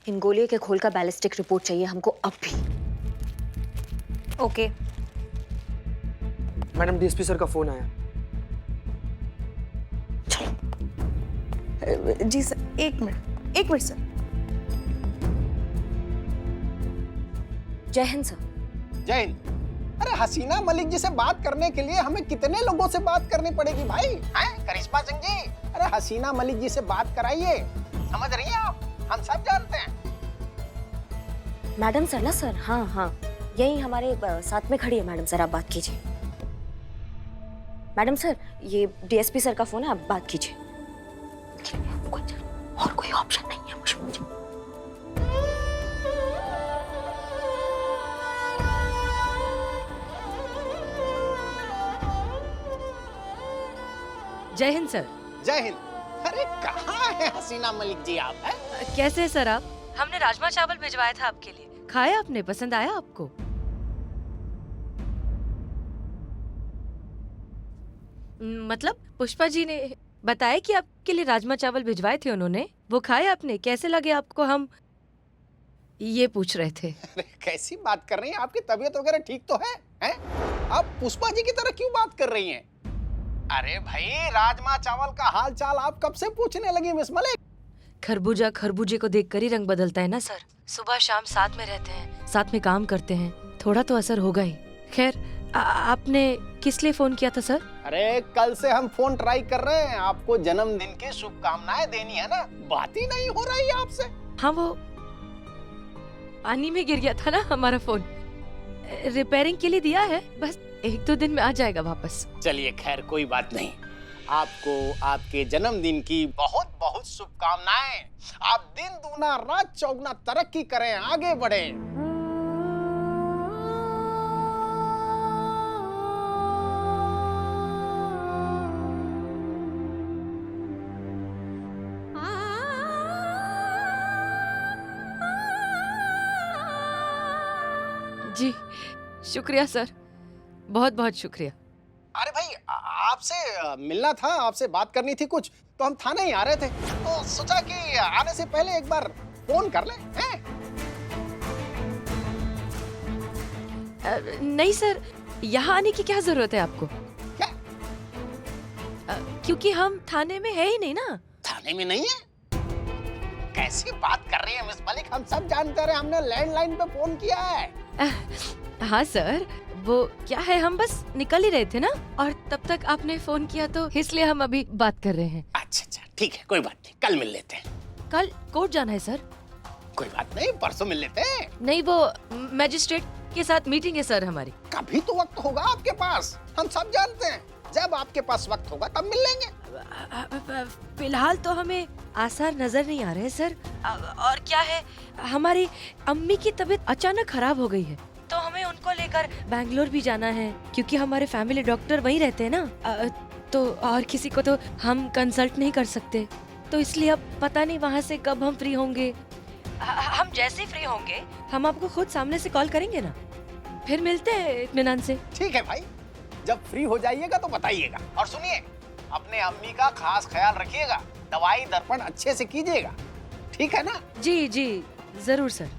इन गोलियों के खोल का बैलिस्टिक रिपोर्ट चाहिए हमको अब भी। ओके। मैडम डीएसपी सर का फोन आया। जी सर, एक मिनट सर। जय हिंद सर। जय हिंद। अरे हसीना मलिक जी से बात करने के लिए हमें कितने लोगों से बात करनी पड़ेगी भाई? हैं करिश्मा सिंह जी, अरे हसीना मलिक जी से बात कराइए। समझ रही हैं आप? हम सब जानते हैं। मैडम सर ना सर, हाँ हाँ, यही हमारे साथ में खड़ी है मैडम सर, आप बात कीजिए। मैडम सर, ये डीएसपी सर का फोन है, आप बात कीजिए। और कोई ऑप्शन नहीं है मुझे। जय हिंद सर। जय हिंद। अरे कहाँ है हसीना मलिक जी आप? हैं? कैसे हैं सर आप? हमने राजमा चावल भिजवाया था आपके लिए, खाया आपने? पसंद आया आपको? मतलब पुष्पा जी ने बताया कि आपके लिए राजमा चावल भिजवाए थे उन्होंने, वो खाए आपने? कैसे लगे आपको? हम ये पूछ रहे थे। अरे कैसी बात कर रही हैं? आपकी तबीयत वगैरह ठीक तो है? हैं? आप पुष्पा जी की तरह क्यों बात कर रही हैं? अरे भाई, राजमा चावल का हाल चाल आप कब से पूछने लगी मिस मलिक? खरबूजा खरबूजे को देखकर ही रंग बदलता है ना सर। सुबह शाम साथ में रहते हैं, साथ में काम करते हैं, थोड़ा तो असर होगा ही। खैर, आपने किस लिए फोन किया था सर? अरे कल से हम फोन ट्राई कर रहे हैं, आपको जन्मदिन की शुभकामनाएं देनी है ना, बात ही नहीं हो रही आपसे। हाँ, वो पानी में गिर गया था ना हमारा फोन, रिपेयरिंग के लिए दिया है, बस 1-2 दिन में आ जाएगा वापस। चलिए खैर कोई बात नहीं। आपको आपके जन्मदिन की बहुत बहुत शुभकामनाएं। आप दिन दूना रात चौगुना तरक्की करें, आगे बढ़ें। जी शुक्रिया सर, बहुत बहुत शुक्रिया। अरे भाई, आपसे मिलना था, आपसे बात करनी थी कुछ, तो हम थाने ही आ रहे थे, तो सोचा कि आने से पहले एक बार फोन कर ले। हैं? नहीं सर, यहाँ आने की क्या जरूरत है आपको? क्या? क्योंकि हम थाने में है ही नहीं ना। थाने में नहीं है? कैसी बात कर रही है मिस मलिक? हम सब जानते रहे, हमने लैंडलाइन पे फोन किया है। हाँ सर, वो क्या है, हम बस निकल ही रहे थे ना, और तब तक आपने फोन किया, तो इसलिए हम अभी बात कर रहे हैं। अच्छा अच्छा, ठीक है, कोई बात नहीं, कल मिल लेते हैं। कल कोर्ट जाना है सर? कोई बात नहीं, परसों मिल लेते हैं। नहीं, वो मैजिस्ट्रेट के साथ मीटिंग है सर हमारी। कभी तो वक्त होगा आपके पास, हम सब जानते हैं। जब आपके पास वक्त होगा तब मिल लेंगे। फिलहाल तो हमें आसार नजर नहीं आ रहे सर। और क्या है, हमारी अम्मी की तबीयत अचानक खराब हो गई है, तो हमें उनको लेकर बैंगलोर भी जाना है, क्योंकि हमारे फैमिली डॉक्टर वहीं रहते हैं ना। तो और किसी को तो हम कंसल्ट नहीं कर सकते, तो इसलिए अब पता नहीं वहाँ से कब हम फ्री होंगे। हम जैसे ही फ्री होंगे हम आपको खुद सामने से कॉल करेंगे ना, फिर मिलते हैं इत्मीनान से। ठीक है भाई, जब फ्री हो जाइएगा तो बताइएगा। और सुनिए, अपने अम्मी का खास ख्याल रखिएगा, दवाई दर्पण अच्छे से कीजिएगा, ठीक है ना? जी जी जरूर सर।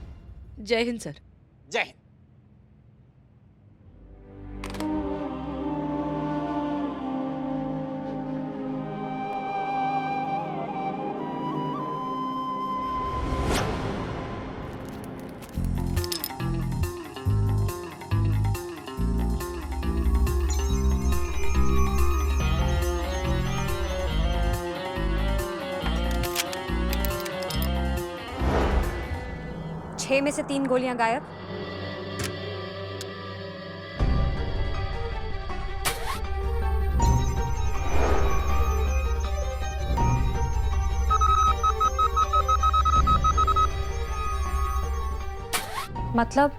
जय हिंद सर। जय हिंद। छह में से 3 गोलियां गायब। मतलब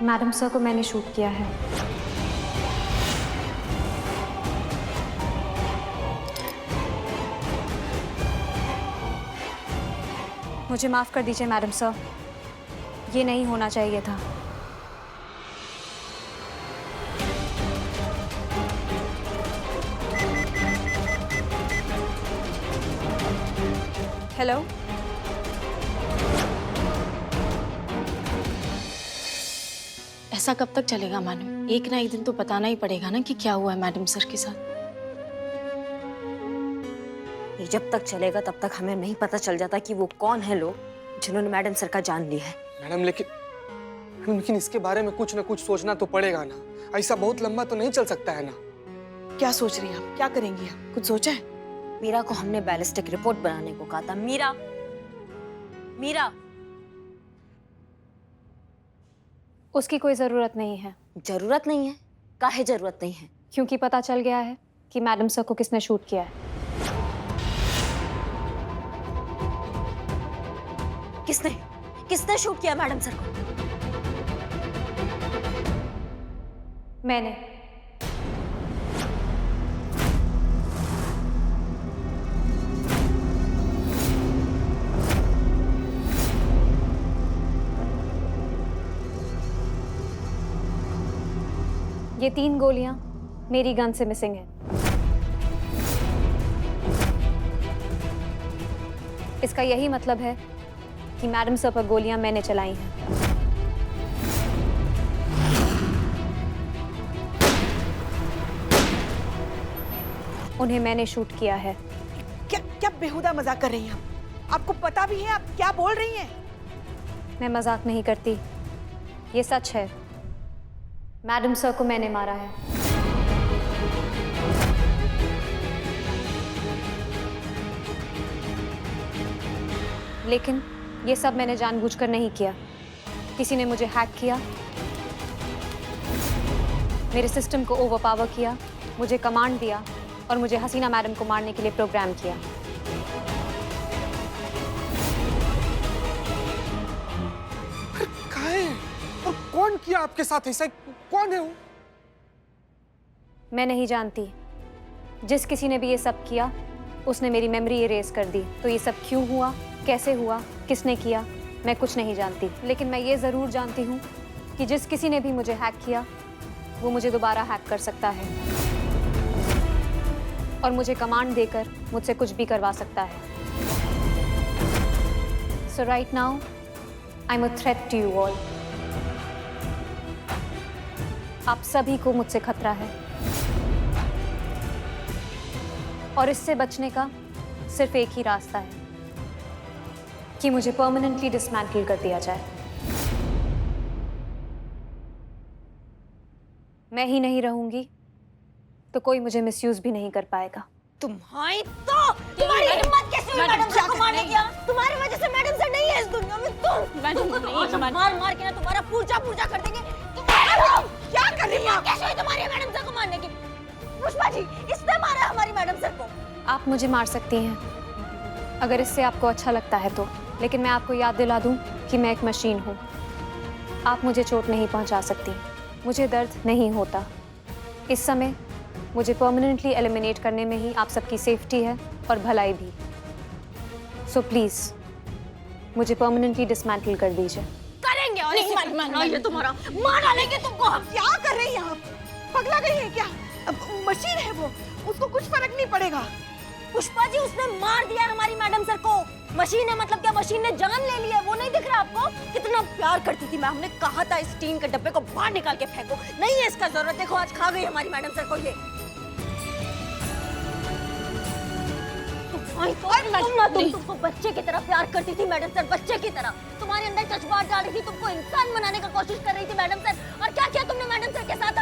मैडम सर को मैंने शूट किया है। मुझे माफ कर दीजिए मैडम सर, ये नहीं होना चाहिए था। हेलो। ऐसा कब तक चलेगा मानो? एक ना एक दिन तो बताना ही पड़ेगा ना कि क्या हुआ है मैडम सर के साथ। ये जब तक चलेगा तब तक हमें नहीं पता चल जाता कि वो कौन है लोग जिन्होंने मैडम सर का जान लिया है। मैडम लेकिन इसके बारे में कुछ ना कुछ सोचना तो पड़ेगा ना। ऐसा बहुत लंबा तो नहीं चल सकता है ना। क्या सोच रही हैं आप? क्या करेंगी आप? कुछ सोचा है? मीरा को हमने बैलिस्टिक रिपोर्ट बनाने को कहा था। मीरा मीरा उसकी कोई ज़रूरत नहीं है। जरूरत नहीं है? काहे जरूरत नहीं है? क्योंकि पता चल गया है कि मैडम सर को किसने शूट किया है। किसने किसने शूट किया मैडम सर को? मैंने। ये 3 गोलियां मेरी गन से मिसिंग हैं। इसका यही मतलब है कि मैडम सर पर गोलियां मैंने चलाई हैं। उन्हें मैंने शूट किया है। क्या क्या बेहुदा मजाक कर रही हैं आप? आपको पता भी है आप क्या बोल रही हैं? मैं मजाक नहीं करती, ये सच है। मैडम सर को मैंने मारा है। लेकिन ये सब मैंने जानबूझकर नहीं किया। किसी ने मुझे हैक किया, मेरे सिस्टम को ओवरपावर किया, मुझे कमांड दिया और मुझे हसीना मैडम को मारने के लिए प्रोग्राम किया। कहाँ है? और कौन किया आपके साथ ऐसा? कौन है वो? मैं नहीं जानती। जिस किसी ने भी ये सब किया उसने मेरी मेमोरी इरेज कर दी। तो ये सब क्यों हुआ, कैसे हुआ, किसने किया, मैं कुछ नहीं जानती। लेकिन मैं ये ज़रूर जानती हूँ कि जिस किसी ने भी मुझे हैक किया वो मुझे दोबारा हैक कर सकता है और मुझे कमांड देकर मुझसे कुछ भी करवा सकता है। So right now I am a threat to you all. आप सभी को मुझसे खतरा है और इससे बचने का सिर्फ एक ही रास्ता है कि मुझे परमानेंटली डिसमेंटल कर दिया जाए। मैं ही नहीं रहूंगी तो कोई मुझे मिसयूज भी नहीं कर पाएगा। तुम्हारी हिम्मत कैसे हुई मैडम सर को मारने की? तुम्हारी वजह से मैडम सर नहीं है इस दुनिया में। तुमको मार मार के ना तुम्हारा पूजा कर देंगे। क्या कर रही हैं आप? कैसे हुई तुम्हारी मैडम सर को मारने की? पुष्पा जी, इसने मारा हमारी मैडम सर को। आप मुझे मार सकती हैं अगर इससे आपको अच्छा लगता है तो, लेकिन मैं आपको याद दिला दूं कि मैं एक मशीन हूँ। आप मुझे चोट नहीं पहुँचा सकती, मुझे दर्द नहीं होता। इस समय मुझे परमानेंटली एलिमिनेट करने में ही आप सबकी सेफ्टी है और भलाई भी। सो प्लीज मुझे परमानेंटली डिसमेंटल कर दीजिए। करेंगे और ये तुम्हारा मार डालेंगे तुमको हम। क्या कर रही हैं आप? पगला गई हैं क्या? मशीन है वो, उसको कुछ फर्क नहीं पड़ेगा। पुष्पा जी, उसने मार दिया है हमारी मैडम सर को। मशीन है मतलब क्या? मशीन ने जान ले ली है। वो नहीं दिख रहा आपको? कितना प्यार करती थी मैं। हमने कहा था इस टीन के डब्बे को बाहर निकाल के फेंको। नहीं है इसका जरूरत। देखो आज खा गई हमारी मैडम सर को ये। तुमको बच्चे की तरह प्यार करती थी मैडम सर, बच्चे की तरह। तुम्हारे अंदर जज्बात डाल रही थी, तुमको इंसान बनाने का कोशिश कर रही थी मैडम सर। और क्या किया तुमने मैडम सर के साथ?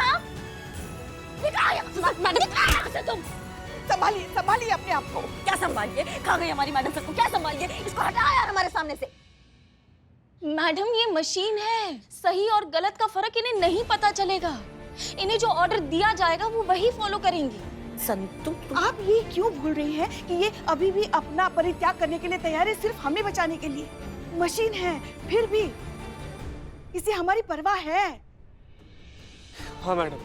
तुम संभालिए अपने आप को। क्या संभालिए? खा गई हमारी मैडम सर को। क्या संभालिए? इसको हटाओ यार हमारे सामने से। मैडम ये मशीन है, सही और गलत का फर्क इन्हें नहीं पता चलेगा। इन्हें जो ऑर्डर दिया जाएगा वो वही फॉलो करेंगी। संतु, आप ये क्यों भूल रही हैं कि ये अभी भी अपना परित्याग करने के लिए तैयार है, सिर्फ हमें बचाने के लिए। मशीन है फिर भी इसे हमारी परवाह है। हाँ मैडम,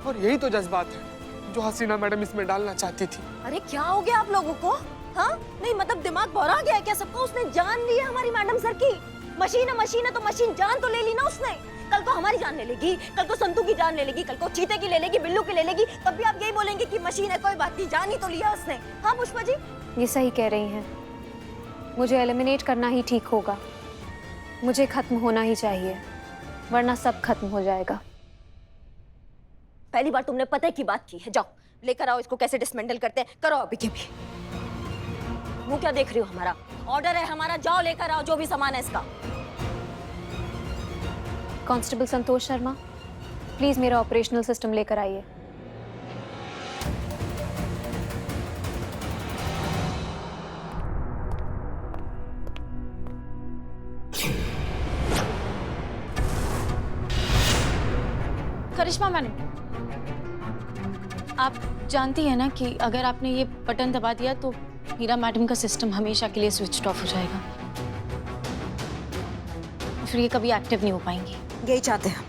और यही तो जज्बात है जो हसीना मैडम इसमें डालना चाहती थी। अरे क्या हो गया आप लोगों को? हाँ नहीं मतलब दिमाग भरा गया है क्या सबको? उसने जान ली है हमारी मैडम सर की। मशीन है तो मशीन जान तो ले ली ना उसने। कल को हमारी जान ले लेगी, कल को संतू की जान ले लेगी, कल को चीते की ले लेगी, बिल्लू की ले लेगी। तब भी आप यही बोलेंगे कि मशीन है, कोई बात नहीं, जान ही तो लिया उसने। हाँ पुष्पा जी, ये सही कह रही हैं। मुझे एलिमिनेट करना ही ठीक होगा। मुझे खत्म होना ही चाहिए, वरना सब खत्म हो जाएगा। पहली बार तुमने पते की बात की है। जाओ लेकर आओ इसको, कैसे डिसमेंटल करते हैं करो अभी के भी। मुंह क्या देख रही हो? हमारा ऑर्डर है हमारा, जाओ लेकर आओ जो भी सामान है इसका। कांस्टेबल संतोष शर्मा, प्लीज मेरा ऑपरेशनल सिस्टम लेकर आइए। करिश्मा मैडम, आप जानती हैं ना कि अगर आपने ये बटन दबा दिया तो मीरा मैडम का सिस्टम हमेशा के लिए स्विच ऑफ हो जाएगा, फिर ये कभी एक्टिव नहीं हो पाएंगी। यही चाहते हैं हम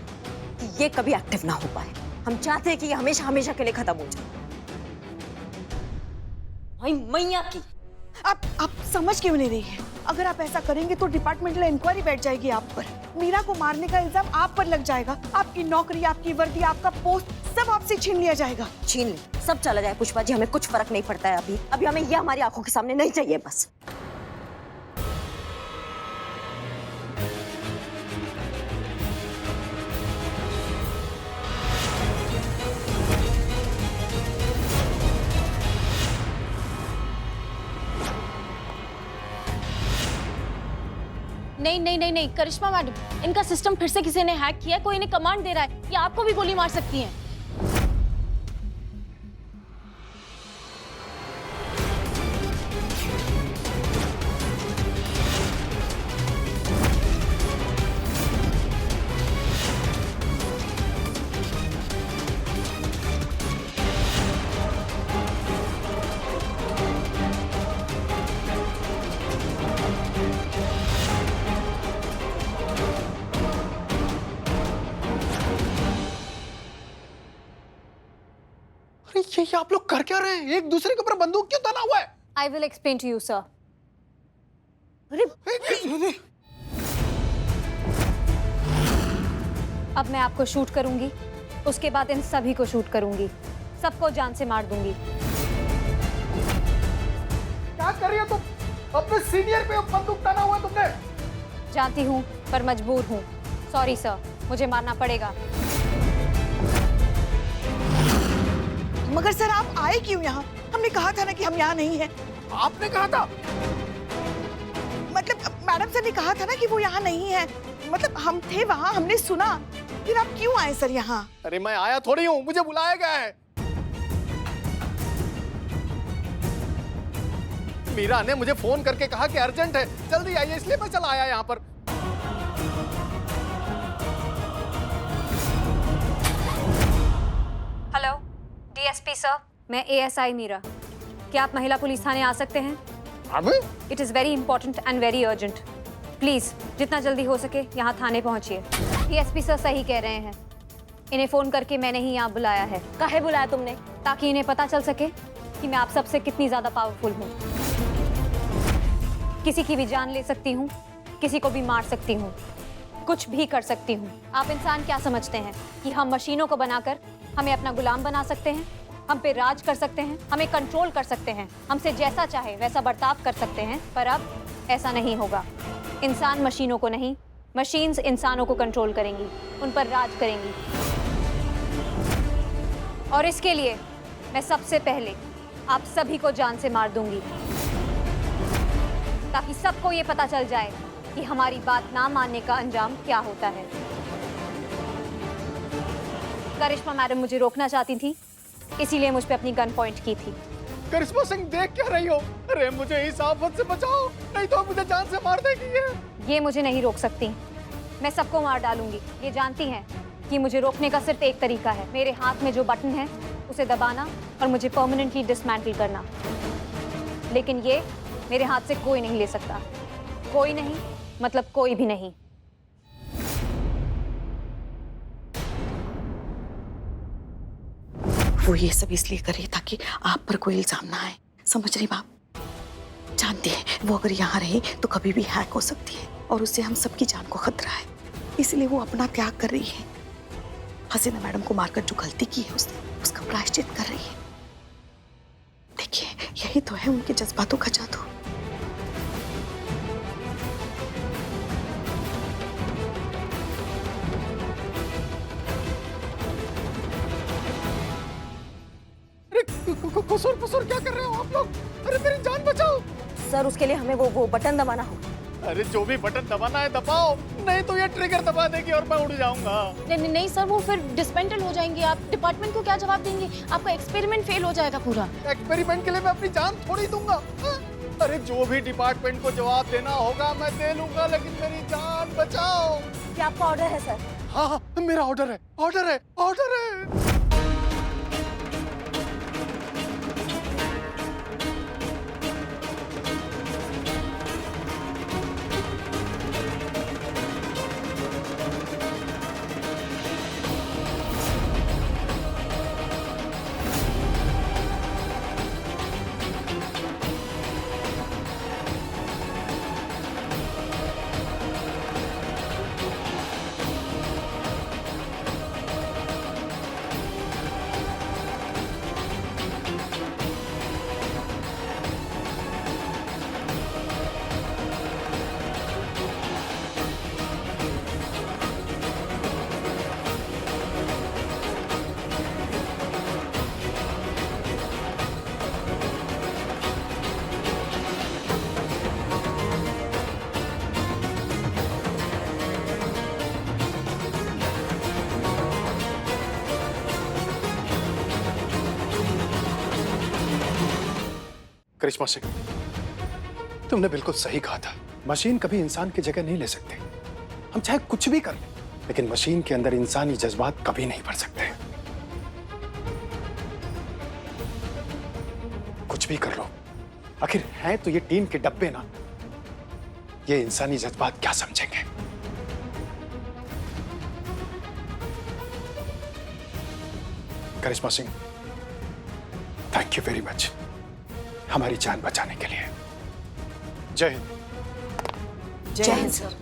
कि ये कभी एक्टिव ना हो पाए। हम चाहते हैं कि ये हमेशा हमेशा के लिए खत्म हो जाए। भाई मैया की आप समझ क्यों नहीं रही है? अगर आप ऐसा करेंगे तो डिपार्टमेंटल इंक्वायरी बैठ जाएगी आप पर। मीरा को मारने का इल्जाम आप पर लग जाएगा। आपकी नौकरी, आपकी वर्दी, आपका पोस्ट सब आपसे छीन लिया जाएगा। छीन ले, सब चला जाए पुष्पा जी, हमें कुछ फर्क नहीं पड़ता है। अभी हमें ये हमारी आंखों के सामने नहीं चाहिए बस। नहीं करिश्मा मैडम, इनका सिस्टम फिर से किसी ने हैक किया है। कोई इन्हें कमांड दे रहा है, ये आपको भी गोली मार सकती हैं। अरे ये आप लोग कर क्या रहे हैं? एक दूसरे के ऊपर बंदूक क्यों ताना हुआ है? I will explain to you sir. अब मैं आपको शूट करूंगी, उसके बाद इन सभी को शूट करूंगी, सबको जान से मार दूंगी। क्या कर रही हो तुम? अपने सीनियर पे बंदूक ताना हुआ है तुमने? जानती हूँ पर मजबूर हूँ। सॉरी सर, मुझे मारना पड़ेगा। मगर सर आप आए क्यों यहाँ? हमने कहा था ना कि हम यहाँ नहीं हैं। आपने कहा था? मतलब मैडम सर ने कहा था ना कि वो यहाँ नहीं है। मतलब हम थे वहाँ, हमने सुना। फिर आप क्यों आए सर यहाँ? अरे मैं आया थोड़ी हूँ, मुझे बुलाया गया है। मीरा ने मुझे फोन करके कहा कि अर्जेंट है, जल्दी आइए, इसलिए मैं चला आया यहाँ पर। हेलो डीएसपी सर, मैं एएसआई मीरा। क्या आप महिला पुलिस थाने आ सकते हैं? अब it is very important and very urgent. Please जितना जल्दी हो सके यहाँ थाने पहुँचिए। डीएसपी सर सही कह रहे हैं, इन्हें फ़ोन करके मैंने ही यहाँ बुलाया है। काहे बुलाया तुमने? ताकि इन्हें पता चल सके कि मैं आप सबसे कितनी ज़्यादा पावरफुल हूँ। किसी की भी जान ले सकती हूँ, किसी को भी मार सकती हूँ, कुछ भी कर सकती हूँ। आप इंसान क्या समझते हैं कि हम मशीनों को बनाकर हमें अपना गुलाम बना सकते हैं, हम पे राज कर सकते हैं, हमें कंट्रोल कर सकते हैं, हमसे जैसा चाहे वैसा बर्ताव कर सकते हैं? पर अब ऐसा नहीं होगा। इंसान मशीनों को नहीं, मशीन्स इंसानों को कंट्रोल करेंगी, उन पर राज करेंगी। और इसके लिए मैं सबसे पहले आप सभी को जान से मार दूंगी, ताकि सबको ये पता चल जाए कि हमारी बात ना मानने का अंजाम क्या होता है। करिश्मा मैडम मुझे रोकना चाहती थी, इसीलिए मुझ पे अपनी गन पॉइंट की थी। करिश्मा सिंह देख क्या रही हो? अरे मुझे इस आफत से बचाओ, नहीं तो मुझे जान से मार देगी ये मुझे नहीं रोक सकती, मैं सबको मार डालूंगी। ये जानती हैं कि मुझे रोकने का सिर्फ एक तरीका है, मेरे हाथ में जो बटन है उसे दबाना और मुझे परमानेंटली डिसमेंटल करना। लेकिन ये मेरे हाथ से कोई नहीं ले सकता। कोई नहीं मतलब कोई भी नहीं। वो ये सब इसलिए करे ताकि आप पर कोई इल्जाम ना आए। समझ रही बाप? जानती है वो अगर यहाँ रहे तो कभी भी हैक हो सकती है और उससे हम सबकी जान को खतरा है। इसलिए वो अपना त्याग कर रही है। हसीना मैडम को मारकर जो गलती की है उसने, उसका प्रायश्चित कर रही है। देखिए यही तो है उनके जज्बातों का जादू। खुसुर फुसुर क्या कर रहे हो आप लोग? अरे मेरी जान बचाओ। सर उसके लिए हमें वो बटन दबाना होगा। अरे जो भी बटन दबाना है दबाओ, नहीं तो ये ट्रिगर दबा देगी और मैं उड़ जाऊंगा। नहीं सर, वो फिर डिसमेंटल हो जाएंगे। आप डिपार्टमेंट को क्या जवाब देंगे? आपका एक्सपेरिमेंट फेल हो जाएगा पूरा। एक्सपेरिमेंट के लिए मैं अपनी जान थोड़ी दूंगा। हाँ? अरे जो भी डिपार्टमेंट को जवाब देना होगा मैं दे लूंगा, लेकिन मेरी जान बचाओ। क्या आपका ऑर्डर है सर? हाँ हाँ, मेरा ऑर्डर है, ऑर्डर है, ऑर्डर है। करिश्मा सिंह, तुमने बिल्कुल सही कहा था। मशीन कभी इंसान की जगह नहीं ले सकते। हम चाहे कुछ भी कर लें, लेकिन मशीन के अंदर इंसानी जज्बात कभी नहीं भर सकते। कुछ भी कर लो, आखिर हैं तो ये टीन के डब्बे ना। ये इंसानी जज्बात क्या समझेंगे? Karishma Singh, thank you very much हमारी जान बचाने के लिए। जय हिंद। जय हिंद सर।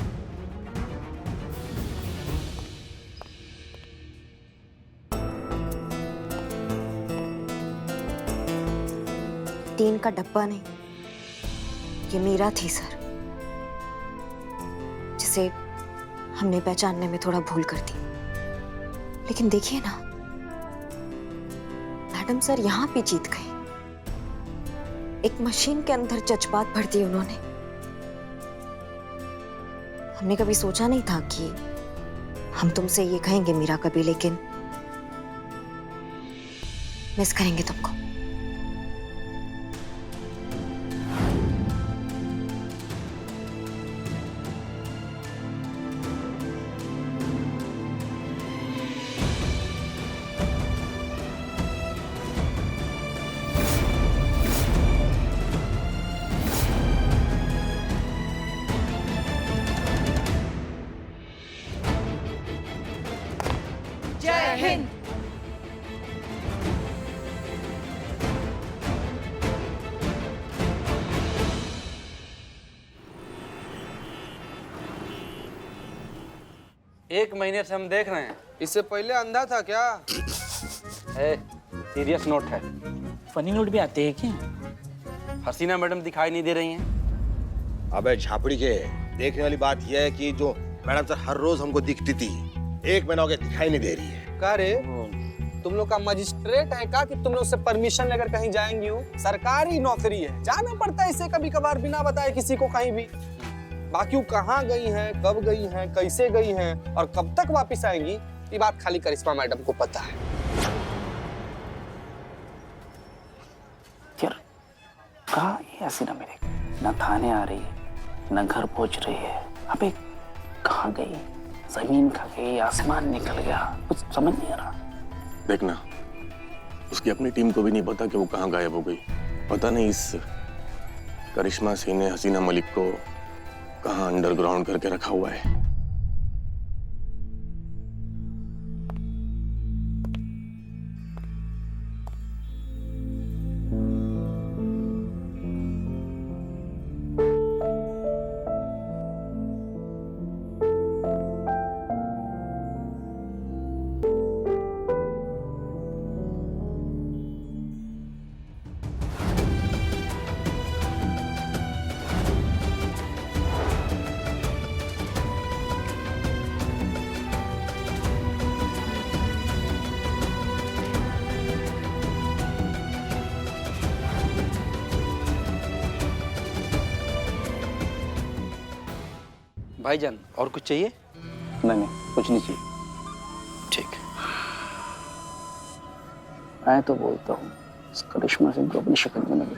टीन का डब्बा नहीं, ये मीरा थी सर, जिसे हमने पहचानने में थोड़ा भूल कर दी। लेकिन देखिए ना, मैडम सर यहाँ भी जीत गए। एक मशीन के अंदर जज्बात भर दिए उन्होंने। हमने कभी सोचा नहीं था कि हम तुमसे ये कहेंगे मीरा कभी, लेकिन मिस करेंगे तुमको। जय हिंद। एक महीने से हम देख रहे हैं। इससे पहले अंधा था क्या? सीरियस नोट है। फनी नोट भी आते हैं क्या? हसीना मैडम दिखाई नहीं दे रही हैं। अबे झापड़ी के, देखने वाली बात यह है कि जो मैडम सर हर रोज हमको दिखती थी, एक महीना हो गया दिखाई नहीं दे रही है। का रे, तुम लोग का मजिस्ट्रेट है का कि तुम लोग से परमिशन लेकर कहीं जाएंगी हो? सरकारी नौकरी है, जाना पड़ता है इसे कभी कभार बिना बताए किसी को कहीं भी। बाकी वो कहाँ गई हैं, कब गई हैं, कैसे गई हैं और कब तक वापस आएंगी, ये बात खाली करिश्मा मैडम को पता है। यार कहाँ है हसीना मेरे? न थाने आ रही है, न घर पहुंच रही है। अबे कहाँ गई? जमीन खा गई, आसमान निकल गया, कुछ समझ नहीं आ रहा। देखना, उसकी अपनी टीम को भी नहीं पता कि वो कहाँ गायब हो गई। पता नहीं इस करिश्मा सिंह ने हसीना मलिक को कहाँ अंडरग्राउंड करके रखा हुआ है। भाईजान और कुछ चाहिए? नहीं कुछ नहीं चाहिए। ठीक। मैं तो बोलता हूँ इस करिश्मा सिंह को अपनी शक्ल में लगे,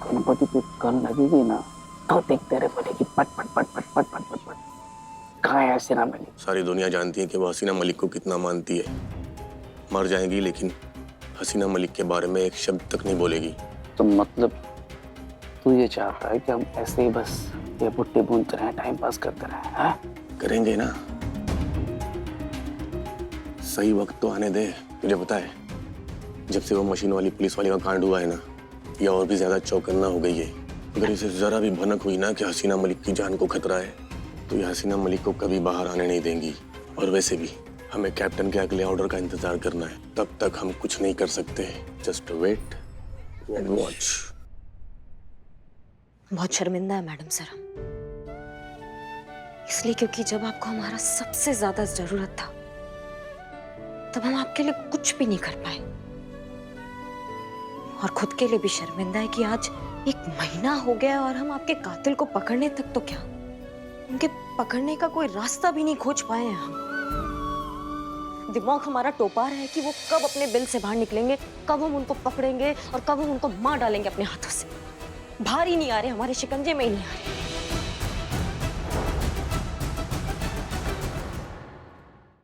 गणपति पे कल लगेगी ना तो देखते रहे बोलेगी पट पट पट पट पट पट पट पट। कहाँ है हसीना मलिक? सारी दुनिया जानती है कि वो हसीना मलिक को कितना मानती है। मर जाएगी लेकिन हसीना मलिक के बारे में एक शब्द तक नहीं बोलेगी। तो मतलब तू ये चाहता है कि हम ऐसे ही बस ये बुट्टे बूंदते रहे, टाइम पास करते रहे? हाँ करेंगे ना, सही वक्त तो आने दे। तुझे पता है जब से वो मशीन वाली पुलिस वाली का कांड हुआ है ना, ये और भी ज्यादा चौकन्ना हो गई है। अगर इसे जरा भी भनक हुई ना कि हसीना मलिक की जान को खतरा है तो ये हसीना मलिक को कभी बाहर आने नहीं देंगी। और वैसे भी हमें कैप्टन के अगले ऑर्डर का इंतजार करना है, तब तक हम कुछ नहीं कर सकते। Just wait and watch. बहुत शर्मिंदा है मैडम सर हम, इसलिए क्योंकि जब आपको हमारा सबसे ज्यादा जरूरत था तब हम आपके लिए कुछ भी नहीं कर पाए। और खुद के लिए भी शर्मिंदा है कि आज 1 महीना हो गया और हम आपके कातिल को पकड़ने तक तो क्या, उनके पकड़ने का कोई रास्ता भी नहीं खोज पाए हैं हम। दिमाग हमारा टोपा रहा है कि वो कब अपने बिल से बाहर निकलेंगे, कब हम उनको पकड़ेंगे और कब हम उनको मार डालेंगे अपने हाथों से। बाहर ही नहीं आ रहे, हमारे शिकंजे में ही नहीं आ रहे।